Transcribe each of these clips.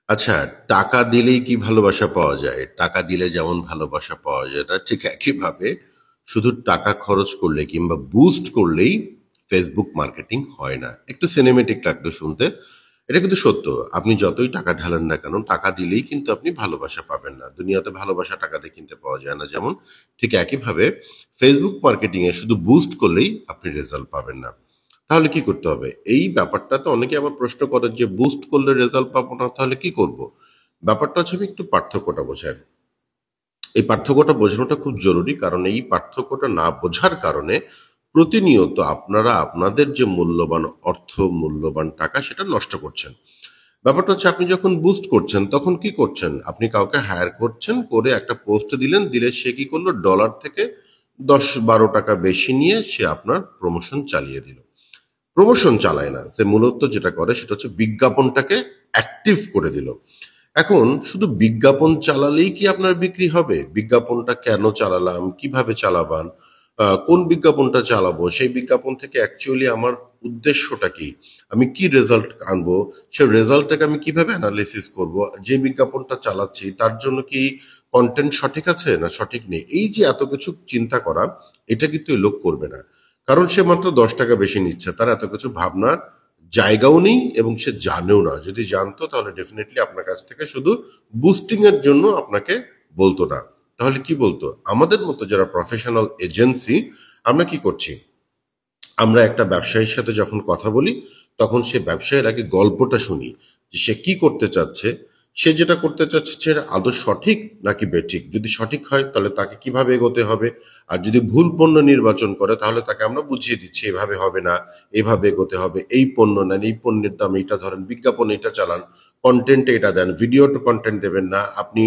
আচ্ছা, টাকা দিলেই কি ভালোবাসা পাওয়া যায়? টাকা দিলে যেমন ভালোবাসা পাওয়া যায় না, ঠিক একইভাবে শুধু টাকা খরচ করলে কিংবা বুস্ট করলেই ফেসবুক মার্কেটিং হয় না। একটু সিনেমেটিক লাগলো শুনতে। এটা কিন্তু সত্য। আপনি যতই টাকা ঢালেন না কেন, টাকা দিলেই কিন্তু আপনি ভালোবাসা পাবেন না। দুনিয়াতে ভালোবাসা টাকা দিয়ে কিনতে পাওয়া যায় না যেমন, ঠিক একইভাবে ফেসবুক মার্কেটিং এ শুধু বুস্ট করলেই আপনি রেজাল্ট পাবেন না। তাহলে কি করতে হবে? এই ব্যাপারটা তো অনেকে আবার প্রশ্ন করে যে বুস্ট করলে রেজাল্ট পাবো না তাহলে কি করব? ব্যাপারটা হচ্ছে আমি একটু পার্থক্যটা বোঝাই। এই পার্থক্যটা বোঝানোটা খুব জরুরি কারণ এই পার্থক্যটা না বোঝার কারণে প্রতিনিয়ত আপনারা আপনাদের যে মূল্যবান অর্থ, মূল্যবান টাকা সেটা নষ্ট করছেন। ব্যাপারটা হচ্ছে আপনি যখন বুস্ট করছেন তখন কি করছেন? আপনি কাউকে হায়ার করছেন, করে একটা পোস্ট দিলেন, দিলে সে কি করলো? ডলার থেকে ১০-১২ টাকা বেশি নিয়ে সে আপনার প্রমোশন চালিয়ে দিল। প্রমোশন চালায় না। সে মূলত যেটা করে সেটা হচ্ছে বিজ্ঞাপনটাকে অ্যাক্টিভ করে দিল। এখন শুধু বিজ্ঞাপন চালালেই কি আপনার বিক্রি হবে? বিজ্ঞাপনটা কেন চালালাম? কিভাবে চালাবান? কোন বিজ্ঞাপনটা চালাবো? সেই বিজ্ঞাপন থেকে অ্যাকচুয়ালি আমার উদ্দেশ্যটা কি? আমি কি রেজাল্ট আনবো? সেই রেজাল্টটাকে আমি কিভাবে এনালাইসিস করব? যে বিজ্ঞাপনটা চালাচ্ছি তার জন্য কি কনটেন্ট সঠিক আছে না সঠিক নেই? এই যে এত কিছু চিন্তা করা, এটা কিন্তু এই লোক করবে না। কারণ সে মাত্র ১০ টাকা বেশি নিচ্ছে। তার এত কিছু ভাবনার জায়গাও নেই এবং সে জানেও না। যদি জানতো তাহলে ডেফিনিটলি আপনার কাছ থেকে শুধু বুস্টিং এর জন্য আপনাকে বলতো না। তাহলে কি বলতো? আমাদের মতো যারা প্রফেশনাল এজেন্সি আমরা কি করছি? আমরা একটা ব্যবসায়ীর সাথে যখন কথা বলি, তখন সে ব্যবসায়ীর আগে গল্পটা শুনি যে সে কি করতে চাচ্ছে, সে যেটা করতে চাচ্ছে সেটা আদৌ সঠিক নাকি বেঠিক। যদি সঠিক হয় তাহলে তাকে কিভাবে এগোতে হবে, আর যদি ভুল পণ্য নির্বাচন করে তাহলে তাকে আমরা বুঝিয়ে দিচ্ছি এভাবে হবে না, এভাবে এগোতে হবে, এই পণ্য নেন, এই পণ্যের দাম এইটা ধরেন, বিজ্ঞাপন এটা চালান, কন্টেন্টে এটা দেন, ভিডিও টু কন্টেন্ট দেবেন না, আপনি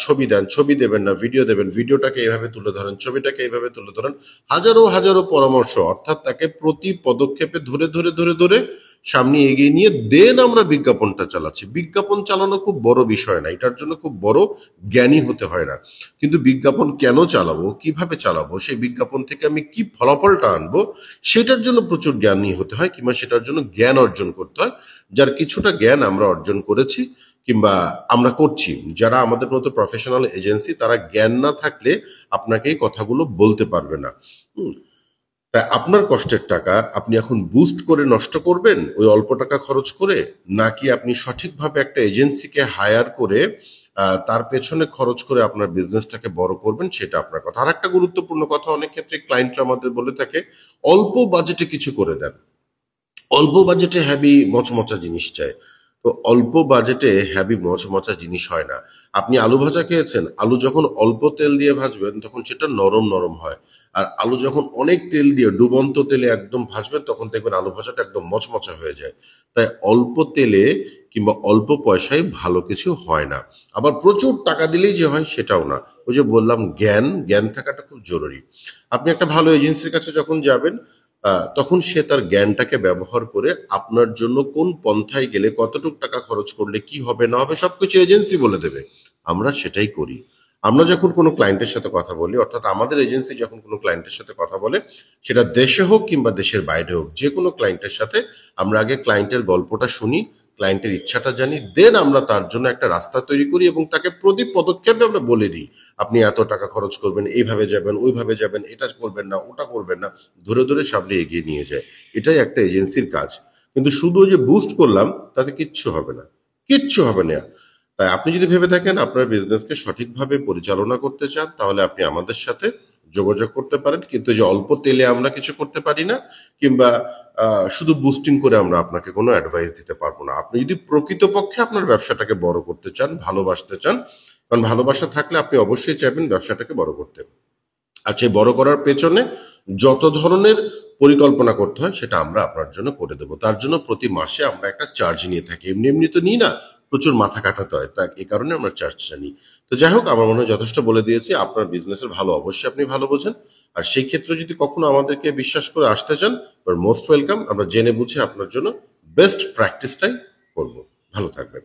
ছবি দেন, ছবি দেবেন না, ভিডিও দেবেন, ভিডিওটাকে এভাবে তুলে ধরেন, ছবিটাকে এইভাবে তুলে ধরেন। হাজারো হাজারো পরামর্শ, অর্থাৎ তাকে প্রতি পদক্ষেপে ধরে ধরে ধরে ধরে সামনে এগিয়ে নিয়ে দেন আমরা বিজ্ঞাপনটা চালাচ্ছি। বিজ্ঞাপন চালানো খুব বড় বিষয় না, এটার জন্য খুব বড় জ্ঞানী হতে হয় না। কিন্তু বিজ্ঞাপন কেন চালাবো, কিভাবে চালাবো, সেই বিজ্ঞাপন থেকে আমি কি ফলাফলটা আনবো, সেটার জন্য প্রচুর জ্ঞানী হতে হয় কিংবা সেটার জন্য জ্ঞান অর্জন করতে হয়। যার কিছুটা জ্ঞান আমরা অর্জন করেছি কিংবা আমরা করছি। যারা আমাদের মতো প্রফেশনাল এজেন্সি তারা জ্ঞান না থাকলে আপনাকে এই কথাগুলো বলতে পারবে না। হুম। তাই আপনার কষ্টের টাকা আপনি এখন বুস্ট করে নষ্ট করবেন ওই অল্প টাকা খরচ করে, নাকি আপনি সঠিকভাবে একটা এজেন্সিকে হায়ার করে তার পেছনে খরচ করে আপনার বিজনেসটাকে বড় করবেন, সেটা আপনার কথা। আর একটা গুরুত্বপূর্ণ কথা, অনেক ক্ষেত্রে ক্লায়েন্টরা আমাদের বলে থাকে অল্প বাজেটে কিছু করে দেন, অল্প বাজেটে হ্যাভি মচমচা জিনিস চায়। তো অল্প বাজেটে হ্যাভি মচমচা জিনিস হয় না। আপনি আলু ভাজা খেয়েছেন, আলু যখন অল্প তেল দিয়ে ভাজবেন তখন সেটা নরম নরম হয়। আর আলু যখন অনেক তেল দিয়ে ডুবন্ত তেলে একদম ভাজবেন তখন দেখবেন আলু ভাজাটা একদম মচমচা হয়ে যায়। তাই অল্প তেলে কিংবা অল্প পয়সায় ভালো কিছু হয় না। আবার প্রচুর টাকা দিলেই যে হয় সেটাও না। ওই যে বললাম জ্ঞান, জ্ঞান থাকাটা খুব জরুরি। আপনি একটা ভালো এজেন্সির কাছে যখন যাবেন তখন সে তার জ্ঞানটাকে ব্যবহার করে আপনার জন্য কোন পন্থায় গেলে কতটুক টাকা খরচ করলে কি হবে না হবে সবকিছু এজেন্সি বলে দেবে। আমরা সেটাই করি। আমরা যখন কোনো ক্লায়েন্টের সাথে কথা বলি, অর্থাৎ আমাদের এজেন্সি যখন কোনো ক্লায়েন্টের সাথে কথা বলে, সেটা দেশে হোক কিংবা দেশের বাইরে হোক, যে কোনো ক্লায়েন্টের সাথে আমরা আগে ক্লায়েন্টের গল্পটা শুনি, ক্লায়েন্টের ইচ্ছাটা জানি, দেন আমরা তার জন্য একটা রাস্তা তৈরি করি এবং তাকে প্রতি পদক্ষেপে আমরা বলে দিই আপনি এত টাকা খরচ করবেন, এইভাবে যাবেন, ওইভাবে যাবেন, এটা করবেন না, ওটা করবেন না, ধরে ধরে সামনে এগিয়ে নিয়ে যায়। এটাই একটা এজেন্সির কাজ। কিন্তু শুধু ওই যে বুস্ট করলাম তাতে কিচ্ছু হবে না, কিচ্ছু হবে না। তাই আপনি যদি ভেবে থাকেন আপনার বিজনেসকে সঠিকভাবে পরিচালনা করতে চান তাহলে আপনি আমাদের সাথে যোগাযোগ করতে পারেন। কিন্তু যে অল্প তেলে আমরা কিছু করতে পারি না কিংবা শুধু বুস্টিং করে আমরা আপনাকে কোনো অ্যাডভাইস দিতে পারবো না। আপনি যদি প্রকৃতপক্ষে আপনার ব্যবসাটাকে বড় করতে চান, ভালোবাসতে চান, কারণ ভালোবাসা থাকলে আপনি অবশ্যই চাইবেন ব্যবসাটাকে বড় করতে। আর সেই বড় করার পেছনে যত ধরনের পরিকল্পনা করতে হয় সেটা আমরা আপনার জন্য করে দেবো। তার জন্য প্রতি মাসে আমরা একটা চার্জ নিয়ে থাকি। এমনি এমনি তো নিই না, প্রচুর মাথা কাটাতে হয়, তা এই কারণে আমরা চার্জটা নিই। তো যাই হোক, আমার মনে হয় যথেষ্ট বলে দিয়েছি। আপনার বিজনেসের ভালো অবশ্যই আপনি ভালো বোঝেন। আর সেই ক্ষেত্রে যদি কখনো আমাদেরকে বিশ্বাস করে আসতে চান, মোস্ট ওয়েলকাম। আমরা জেনে বুঝে আপনার জন্য বেস্ট প্র্যাকটিসটাই করব। ভালো থাকবেন।